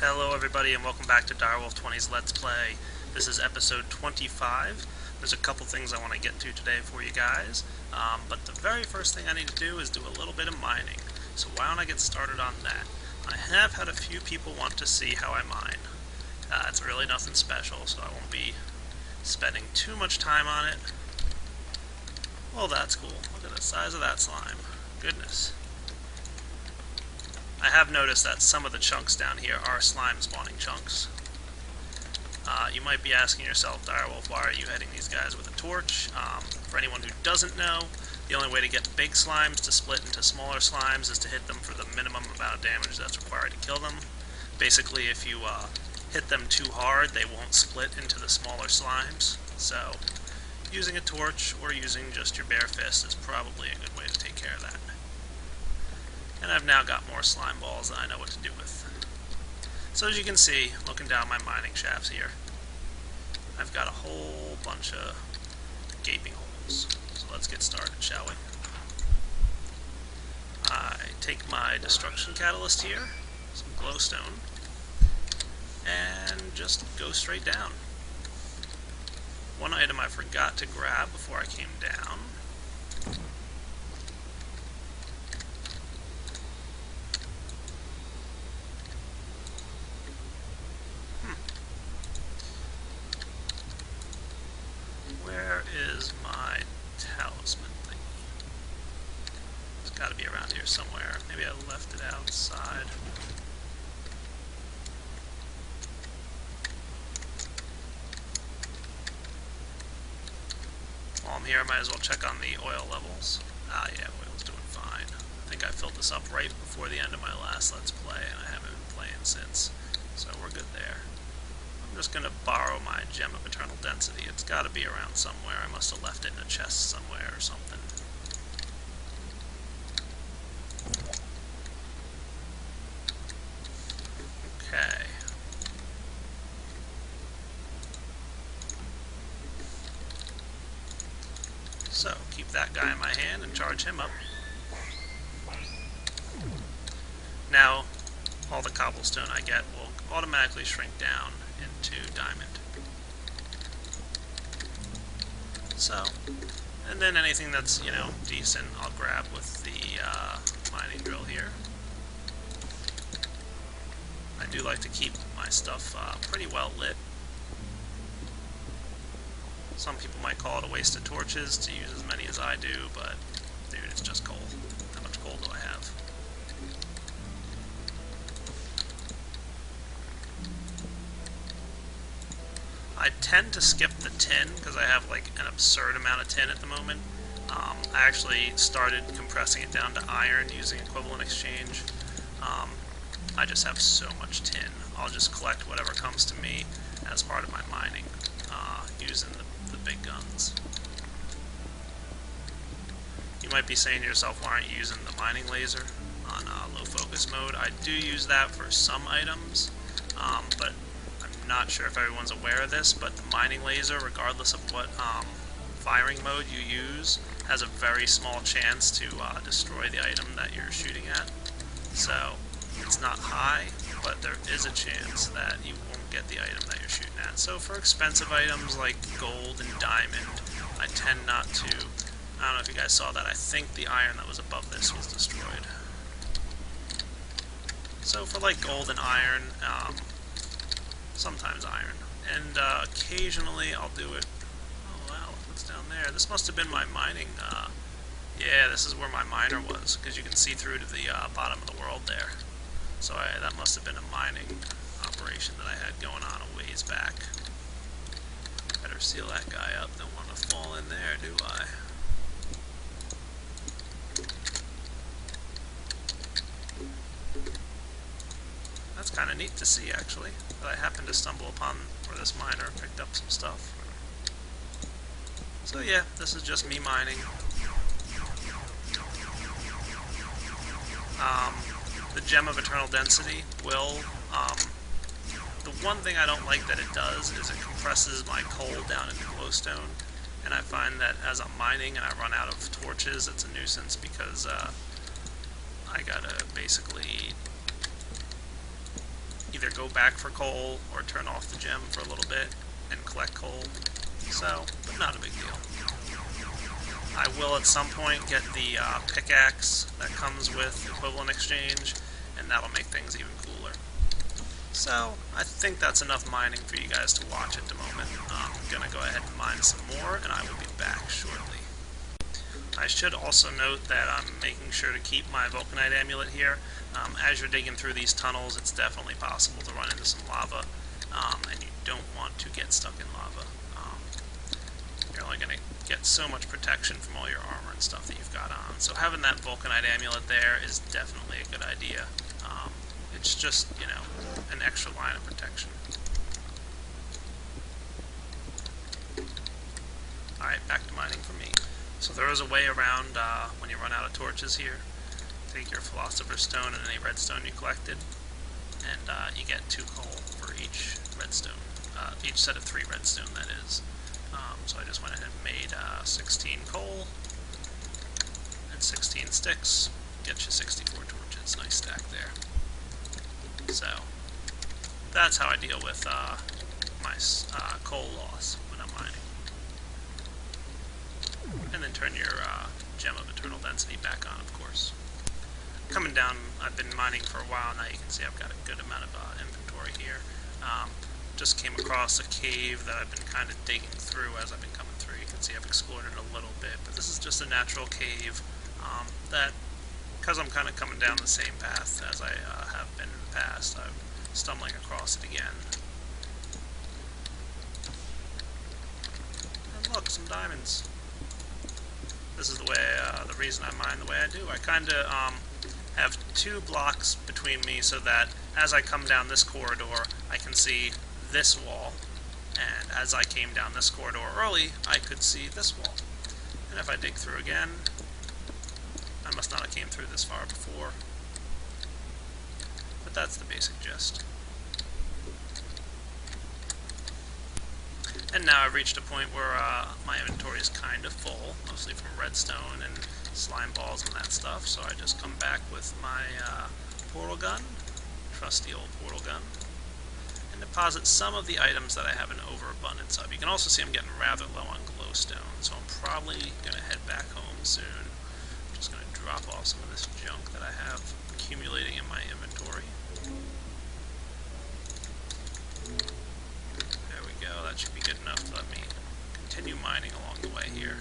Hello everybody and welcome back to Direwolf 20's Let's Play. This is episode 25. There's a couple things I want to get to today for you guys, but the very first thing I need to do is do a little bit of mining. So why don't I get started on that? I have had a few people want to see how I mine. It's really nothing special, so I won't be spending too much time on it. Well, that's cool. Look at the size of that slime. Goodness. I have noticed that some of the chunks down here are slime spawning chunks. You might be asking yourself, Direwolf, why are you hitting these guys with a torch? For anyone who doesn't know, the only way to get big slimes to split into smaller slimes is to hit them for the minimum amount of damage that's required to kill them. Basically, if you hit them too hard, they won't split into the smaller slimes. So, using a torch or using just your bare fist is probably a good way to take care of that. And I've now got more slime balls that I know what to do with. So as you can see, looking down my mining shafts here, I've got a whole bunch of gaping holes. So let's get started, shall we? I take my destruction catalyst here, some glowstone, and just go straight down. One item I forgot to grab before I came down. Where is my talisman thing? It's got to be around here somewhere. Maybe I left it outside. While I'm here, I might as well check on the oil levels. Ah, yeah, oil's doing fine. I think I filled this up right before the end of my last Let's Play, and I haven't been playing since, so we're good there. I'm just going to borrow my Gem of Eternal Density. It's got to be around somewhere. I must have left it in a chest somewhere or something. Okay. So, keep that guy in my hand and charge him up. Now, all the cobblestone I get will automatically shrink down into diamond. So, and then anything that's, decent, I'll grab with the mining drill here. I do like to keep my stuff pretty well lit. Some people might call it a waste of torches to use as many as I do, but dude, it's just coal. How much coal do I have? I tend to skip the tin because I have like an absurd amount of tin at the moment. I actually started compressing it down to iron using equivalent exchange. I just have so much tin. I'll just collect whatever comes to me as part of my mining using the big guns. You might be saying to yourself, why aren't you using the mining laser on low focus mode? I do use that for some items, but I'm not sure if everyone's aware of this, but the mining laser, regardless of what firing mode you use, has a very small chance to destroy the item that you're shooting at. So, it's not high, but there is a chance that you won't get the item that you're shooting at. So for expensive items like gold and diamond, I tend not to. I don't know if you guys saw that. I think the iron that was above this was destroyed. So for like gold and iron, sometimes iron, and occasionally I'll do it. Oh wow, look what's down there. This must have been my mining. Yeah, this is where my miner was, because you can see through to the bottom of the world there. So that must have been a mining operation that I had going on a ways back. Better seal that guy up. Don't want to fall in there, do I? That's kind of neat to see, actually, that I happened to stumble upon where this miner picked up some stuff. So yeah, this is just me mining. The Gem of Eternal Density will, the one thing I don't like that it does is it compresses my coal down into glowstone, and I find that as I'm mining and I run out of torches, it's a nuisance because I gotta basically either go back for coal or turn off the gem for a little bit and collect coal. So, but not a big deal. I will at some point get the pickaxe that comes with equivalent exchange, and that'll make things even cooler. So, I think that's enough mining for you guys to watch at the moment. I'm going to go ahead and mine some more, and I will be back shortly. I should also note that I'm making sure to keep my Vulcanite amulet here. As you're digging through these tunnels, it's definitely possible to run into some lava, and you don't want to get stuck in lava. You're only going to get so much protection from all your armor and stuff that you've got on. So having that Vulcanite amulet there is definitely a good idea. It's just, you know, an extra line of protection. Alright, back to mining for me. So there is a way around when you run out of torches here. Take your Philosopher's Stone and any redstone you collected, and you get 2 coal for each redstone. Each set of 3 redstone, that is. So I just went ahead and made 16 coal and 16 sticks. Get you 64 torches. Nice stack there. So that's how I deal with my coal loss when I'm mining. And then turn your Gem of Eternal Density back on, of course. Coming down, I've been mining for a while now. You can see I've got a good amount of inventory here. Just came across a cave that I've been kind of digging through as I've been coming through. You can see I've explored it a little bit, but this is just a natural cave that, because I'm kind of coming down the same path as I have been in the past, I'm stumbling across it again. And look, some diamonds. This is the way, the reason I mine the way I do. I kind of have 2 blocks between me so that as I come down this corridor, I can see this wall, and as I came down this corridor early, I could see this wall. And if I dig through again, I must not have came through this far before. But that's the basic gist. And now I've reached a point where my inventory is kind of full, mostly from redstone and slime balls and that stuff, so I just come back with my portal gun, trusty old portal gun, and deposit some of the items that I have an overabundance of. You can also see I'm getting rather low on glowstone, so I'm probably going to head back home soon. I'm just going to drop off some of this junk that I have accumulating in my inventory. There we go, that should be good enough to let me continue mining along the way here.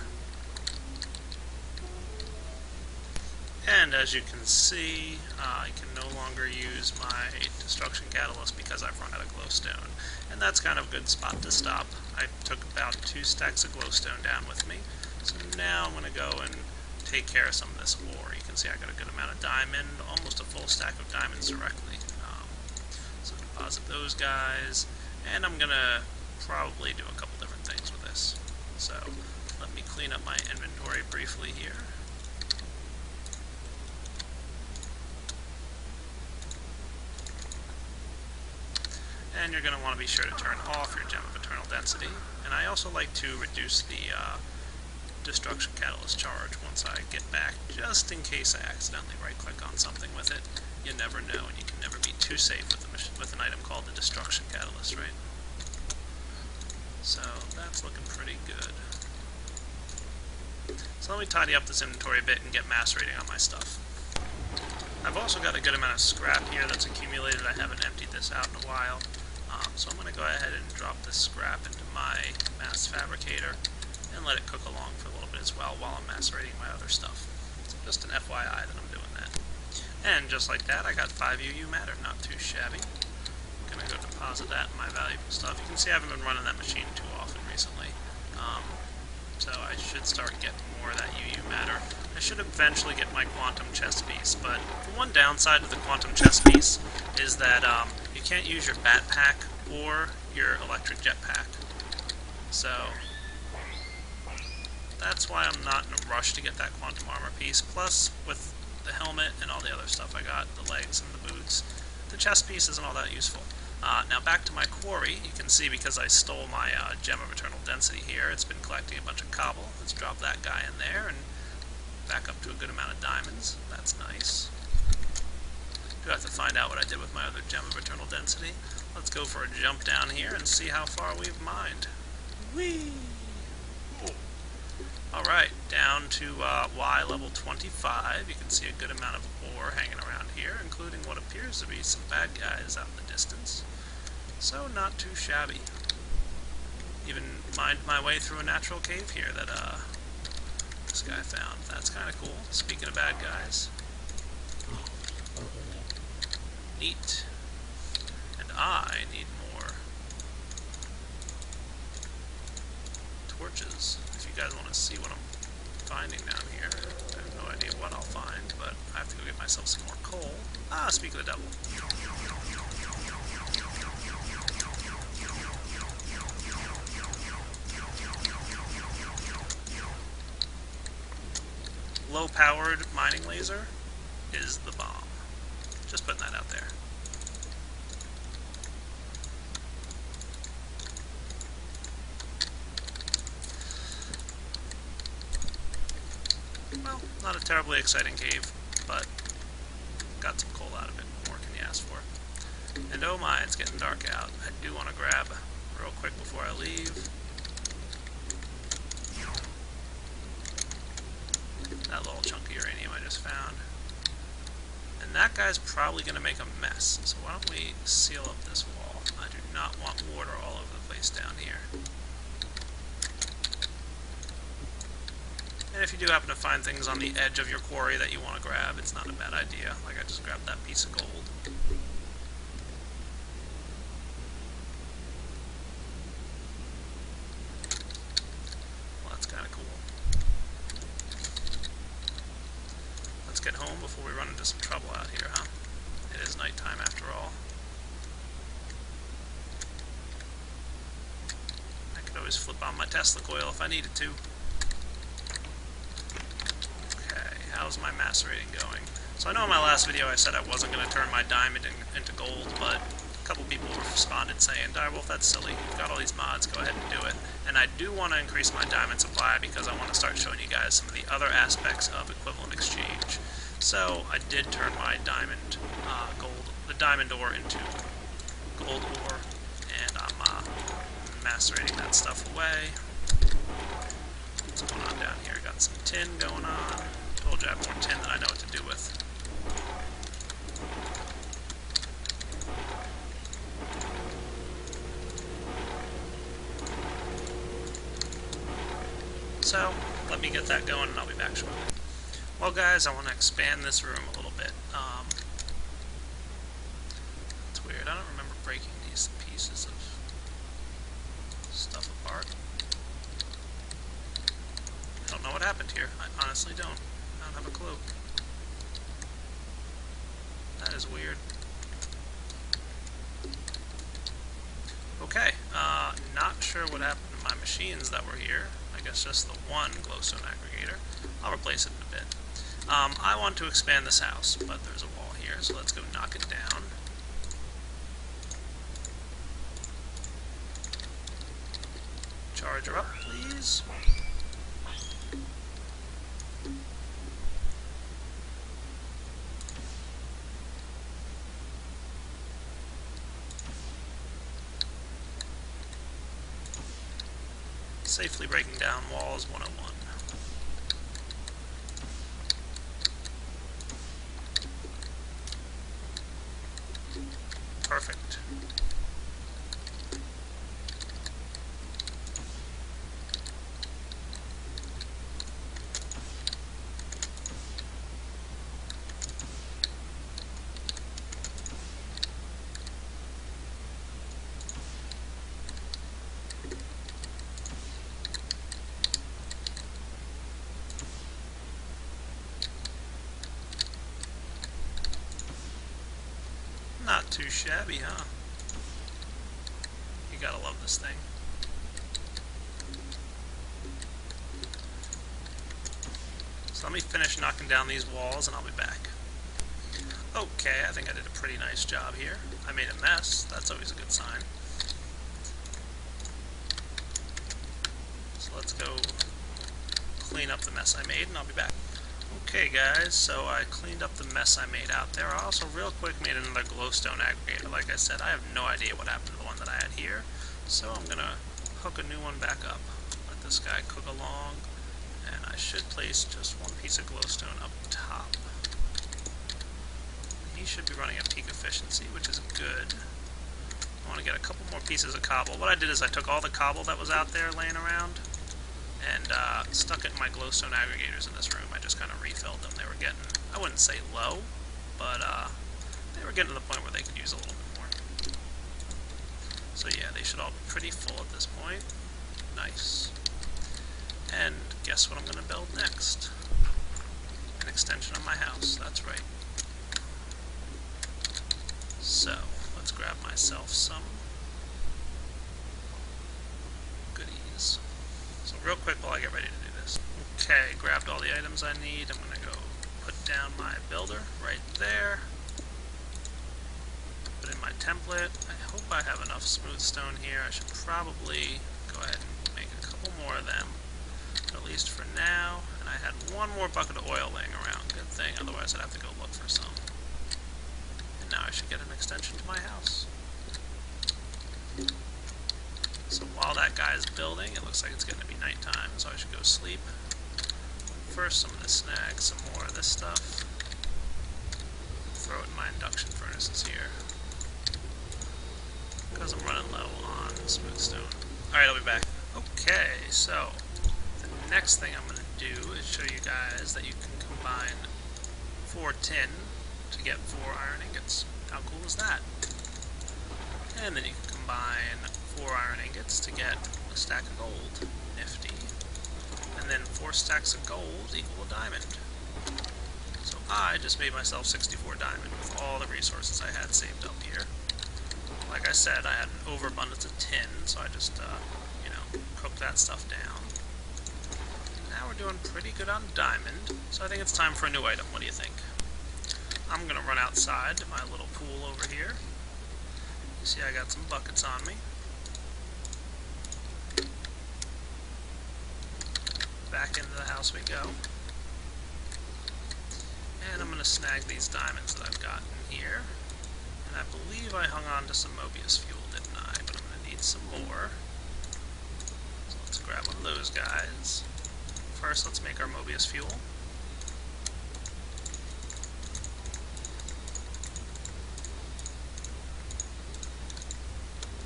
And as you can see, I can no longer use my destruction catalyst because I've run out of glowstone. And that's kind of a good spot to stop. I took about 2 stacks of glowstone down with me. So now I'm going to go and take care of some of this ore. You can see I got a good amount of diamond, almost a full stack of diamonds directly. So deposit those guys. And I'm going to probably do a couple different things with this. So let me clean up my inventory briefly here. And you're going to want to be sure to turn off your Gem of Eternal Density. And I also like to reduce the Destruction Catalyst charge once I get back, just in case I accidentally right-click on something with it. You never know, and you can never be too safe with an item called the Destruction Catalyst, right? So that's looking pretty good. So let me tidy up this inventory a bit and get mass rating on my stuff. I've also got a good amount of scrap here that's accumulated. I haven't emptied this out in a while. So I'm going to go ahead and drop this scrap into my mass fabricator and let it cook along for a little bit as well while I'm macerating my other stuff. So just an FYI that I'm doing that. And just like that, I got 5 UU matter, not too shabby. I'm going to go deposit that in my valuable stuff. You can see I haven't been running that machine too often recently. So I should start getting more of that UU matter. I should eventually get my quantum chest piece, but the one downside of the quantum chest piece is that you can't use your backpack or your electric jetpack. So that's why I'm not in a rush to get that quantum armor piece. Plus, with the helmet and all the other stuff I got, the legs and the boots, the chest piece isn't all that useful. Now back to my quarry. You can see because I stole my Gem of Eternal Density here, it's been collecting a bunch of cobble. Let's drop that guy in there and back up to a good amount of diamonds. That's nice. Do have to find out what I did with my other gem of eternal density. Let's go for a jump down here and see how far we've mined. Whee! Alright, down to Y level 25. You can see a good amount of ore hanging around here, including what appears to be some bad guys out in the distance. So, not too shabby. Even mined my way through a natural cave here that this guy found. That's kind of cool. Speaking of bad guys. Neat. And I need more torches. If you guys want to see what I'm finding down here, I have no idea what I'll find, but I have to go get myself some more coal. Ah, speak of the devil. Low-powered mining laser is the bomb. Just putting that out there. Well, not a terribly exciting cave, but got some coal out of it. What more can you ask for? And oh my, it's getting dark out. I do want to grab real quick before I leave that little chunk of uranium I just found. And that guy's probably going to make a mess, so why don't we seal up this wall? I do not want water all over the place down here. And if you do happen to find things on the edge of your quarry that you want to grab, it's not a bad idea. Like I just grabbed that piece of gold. Well, that's kind of cool. Let's get home before we run into some trouble out here, huh? It is nighttime after all. I could always flip on my Tesla coil if I needed to. How's my macerating going? So I know in my last video I said I wasn't going to turn my diamond into gold, but a couple people responded saying, Direwolf, that's silly. You've got all these mods, go ahead and do it. And I do want to increase my diamond supply because I want to start showing you guys some of the other aspects of equivalent exchange. So I did turn my diamond the diamond ore into gold ore, and I'm macerating that stuff away. What's going on down here? Got some tin going on. Told you I have more tin than I know what to do with. So, let me get that going and I'll be back shortly. Well guys, I want to expand this room a little bit. It's weird, I don't remember breaking these pieces of stuff apart. I don't know what happened here. I honestly don't. I don't have a clue. That is weird. Okay, not sure what happened to my machines that were here. I guess just the one glowstone aggregator. I'll replace it in a bit. I want to expand this house, but there's a wall here, so let's go knock it down. Charge her up, please. Safely breaking down walls 101. Perfect. Not too shabby, huh? You gotta love this thing. So let me finish knocking down these walls and I'll be back. Okay, I think I did a pretty nice job here. I made a mess. That's always a good sign. So let's go clean up the mess I made and I'll be back. Okay guys, so I cleaned up the mess I made out there. I also real quick made another glowstone aggregator. Like I said, I have no idea what happened to the one that I had here, so I'm gonna hook a new one back up. Let this guy cook along, and I should place just one piece of glowstone up top. He should be running at peak efficiency, which is good. I want to get a couple more pieces of cobble. What I did is I took all the cobble that was out there laying around and stuck it in my glowstone aggregators in this room. I just kind of refilled them. They were getting, I wouldn't say low, but they were getting to the point where they could use a little bit more. So yeah, they should all be pretty full at this point. Nice. And guess what I'm going to build next? An extension of my house, that's right. So, let's grab myself some goodies. So real quick while I get ready to do this. Okay, grabbed all the items I need. I'm going to go put down my builder right there. Put in my template. I hope I have enough smooth stone here. I should probably go ahead and make a couple more of them, at least for now. And I had one more bucket of oil laying around. Good thing, otherwise I'd have to go look for some. And now I should get an extension to my house. So while that guy's building, it looks like it's going to be nighttime, so I should go sleep. First, I'm going to snag some more of this stuff. Throw it in my induction furnaces here, because I'm running low on smooth stone. Alright, I'll be back. Okay, so the next thing I'm going to do is show you guys that you can combine 4 tin to get 4 iron ingots. How cool is that? And then you can combine 4 iron ingots to get a stack of gold. Nifty. And then 4 stacks of gold equal a diamond. So I just made myself 64 diamond with all the resources I had saved up here. Like I said, I had an overabundance of tin, so I just, cooked that stuff down. Now we're doing pretty good on diamond, so I think it's time for a new item. What do you think? I'm gonna run outside to my little pool over here. You see I got some buckets on me. Back into the house we go. And I'm going to snag these diamonds that I've gotten here. And I believe I hung on to some Mobius fuel, didn't I? But I'm going to need some more. So let's grab one of those guys. First, let's make our Mobius fuel.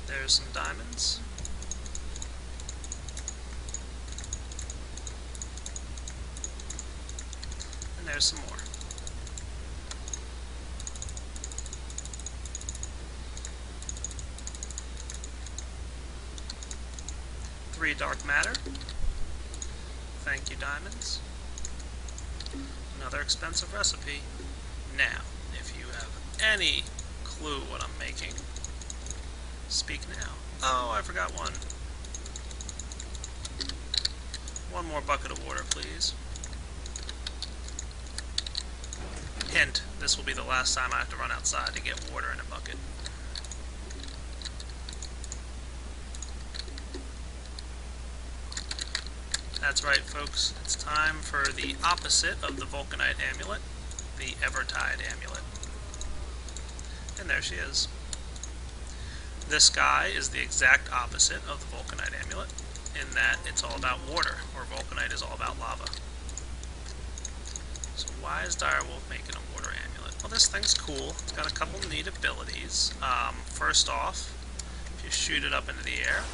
There's some diamonds. And there's some more. Three dark matter. Thank you, diamonds. Another expensive recipe. Now, if you have any clue what I'm making, speak now. Oh, I forgot one. One more bucket of water, please. Hint, this will be the last time I have to run outside to get water in a bucket. That's right, folks. It's time for the opposite of the Vulcanite amulet, the Evertide amulet. And there she is. This guy is the exact opposite of the Vulcanite amulet, in that it's all about water, where Vulcanite is all about lava. So why is Direwolf making a water amulet? Well, this thing's cool. It's got a couple neat abilities. First off, if you shoot it up into the air...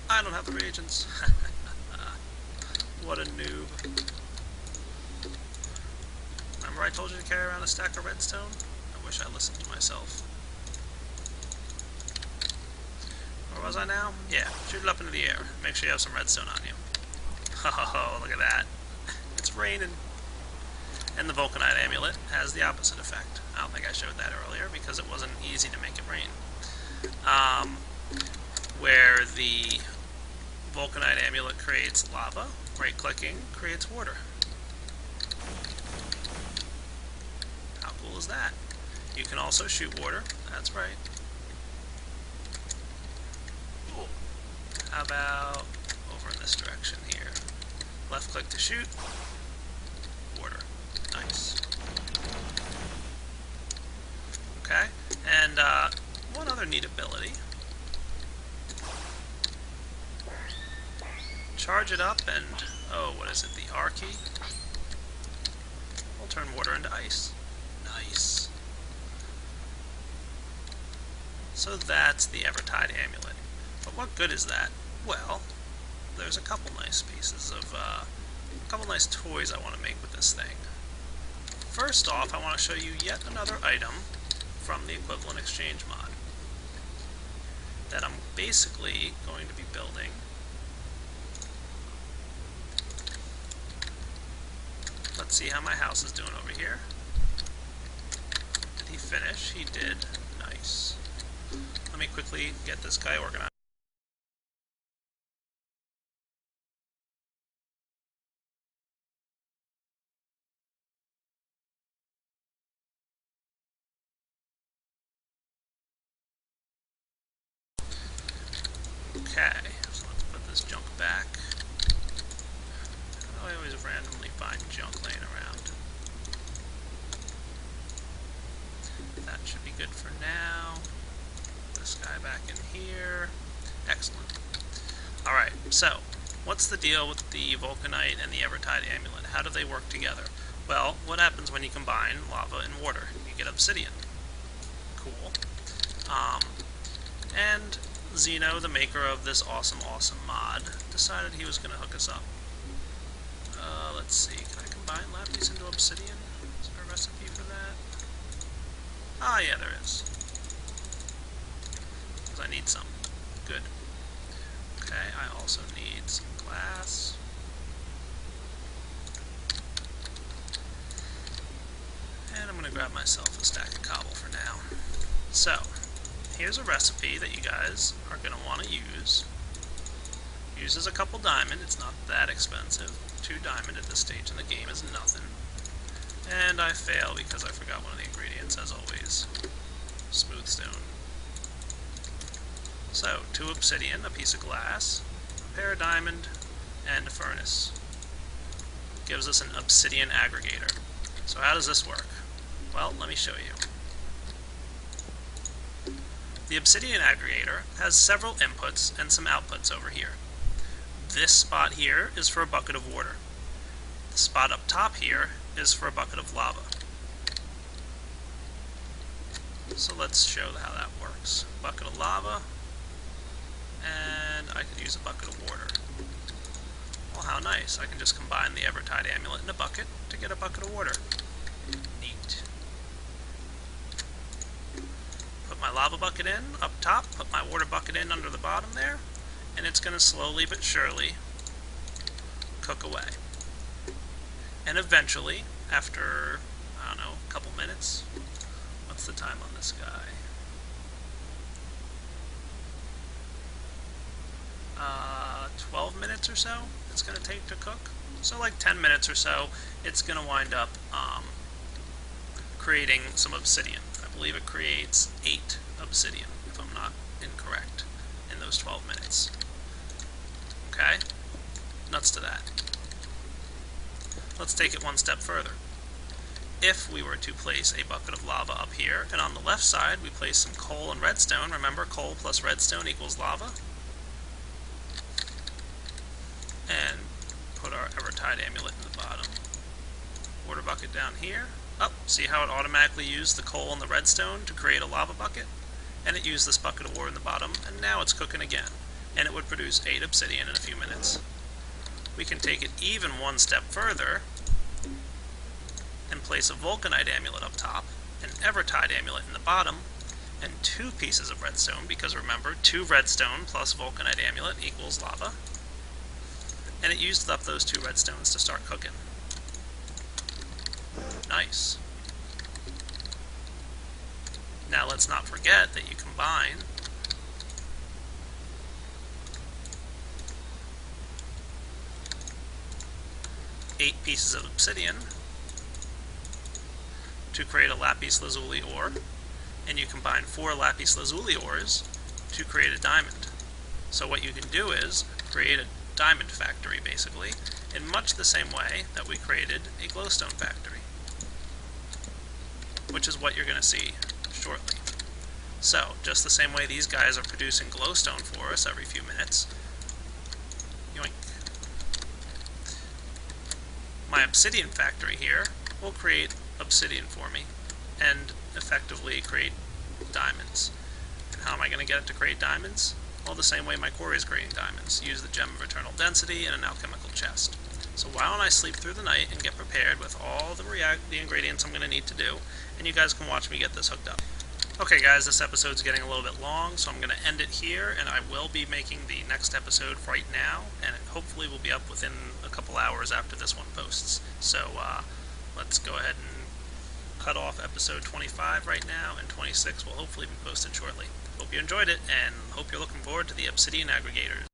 I don't have the reagents. What a noob. Remember I told you to carry around a stack of redstone? I wish I listened to myself. Where was I now? Yeah, shoot it up into the air. Make sure you have some redstone on you. Oh, look at that. It's raining. And the Vulcanite amulet has the opposite effect. I don't think I showed that earlier because it wasn't easy to make it rain. Where the Vulcanite amulet creates lava, right-clicking creates water. How cool is that? You can also shoot water. That's right. Cool. How about over in this direction here? Left click to shoot. Water. Nice. Okay, and one other neat ability. Charge it up and, oh, what is it, the R key? We'll turn water into ice. Nice. So that's the Evertide Amulet. But what good is that? Well, there's a couple nice pieces of, a couple nice toys I want to make with this thing. First off, I want to show you yet another item from the Equivalent Exchange mod that I'm basically going to be building. Let's see how my house is doing over here. Did he finish? He did. Nice. Let me quickly get this guy organized. Okay, so let's put this junk back. I always randomly find junk laying around. That should be good for now. Put this guy back in here. Excellent. Alright, so, what's the deal with the Vulcanite and the Evertide Amulet? How do they work together? Well, what happens when you combine lava and water? You get obsidian. Cool. And Xeno, the maker of this awesome mod, decided he was going to hook us up. Let's see, can I combine lapis into obsidian? Is there a recipe for that? Ah, yeah, there is. Because I need some. Good. Okay, I also need some glass. And I'm going to grab myself a stack of cobble for now. So, here's a recipe that you guys are going to want to use. Uses a couple diamond, it's not that expensive. 2 diamond at this stage in the game is nothing. And I fail because I forgot one of the ingredients, as always. Smooth stone. So, 2 obsidian, a piece of glass, a pair of diamond, and a furnace. Gives us an obsidian aggregator. So how does this work? Well, let me show you. The obsidian aggregator has several inputs and some outputs over here. This spot here is for a bucket of water. The spot up top here is for a bucket of lava. So let's show how that works. Bucket of lava, and I could use a bucket of water. Well, how nice. I can just combine the Evertide Amulet in a bucket to get a bucket of water. Neat. Put my lava bucket in up top, put my water bucket in under the bottom there, and it's going to slowly but surely cook away. And eventually, after, I don't know, a couple minutes, what's the time on this guy? 12 minutes or so it's going to take to cook. So like 10 minutes or so, it's going to wind up creating some obsidian. I believe it creates 8 obsidian, if I'm not incorrect, in those 12 minutes. Okay? Nuts to that. Let's take it one step further. If we were to place a bucket of lava up here, and on the left side we place some coal and redstone, remember coal plus redstone equals lava, and put our Evertide Amulet in the bottom. Water bucket down here. Oh, see how it automatically used the coal and the redstone to create a lava bucket? And it used this bucket of water in the bottom, and now it's cooking again. And it would produce 8 obsidian in a few minutes. We can take it even one step further and place a Vulcanite Amulet up top, an Evertide Amulet in the bottom, and 2 pieces of redstone, because remember, 2 redstone plus Vulcanite Amulet equals lava. And it used up those 2 redstones to start cooking. Nice. Now let's not forget that you combine eight pieces of obsidian to create a lapis lazuli ore, and you combine 4 lapis lazuli ores to create a diamond. So what you can do is create a diamond factory, basically, in much the same way that we created a glowstone factory, which is what you're going to see shortly. So, just the same way these guys are producing glowstone for us every few minutes, yoink, my obsidian factory here will create obsidian for me and effectively create diamonds. And how am I going to get it to create diamonds? Well, the same way my quarry is creating diamonds. Use the Gem of Eternal Density and an alchemical chest. So why don't I sleep through the night and get prepared with all the ingredients I'm going to need to do, and you guys can watch me get this hooked up. Okay guys, this episode's getting a little bit long, so I'm going to end it here, and I will be making the next episode right now, and it hopefully will be up within a couple hours after this one posts. So let's go ahead and cut off episode 25 right now, and 26 will hopefully be posted shortly. Hope you enjoyed it, and hope you're looking forward to the Obsidian Aggregators.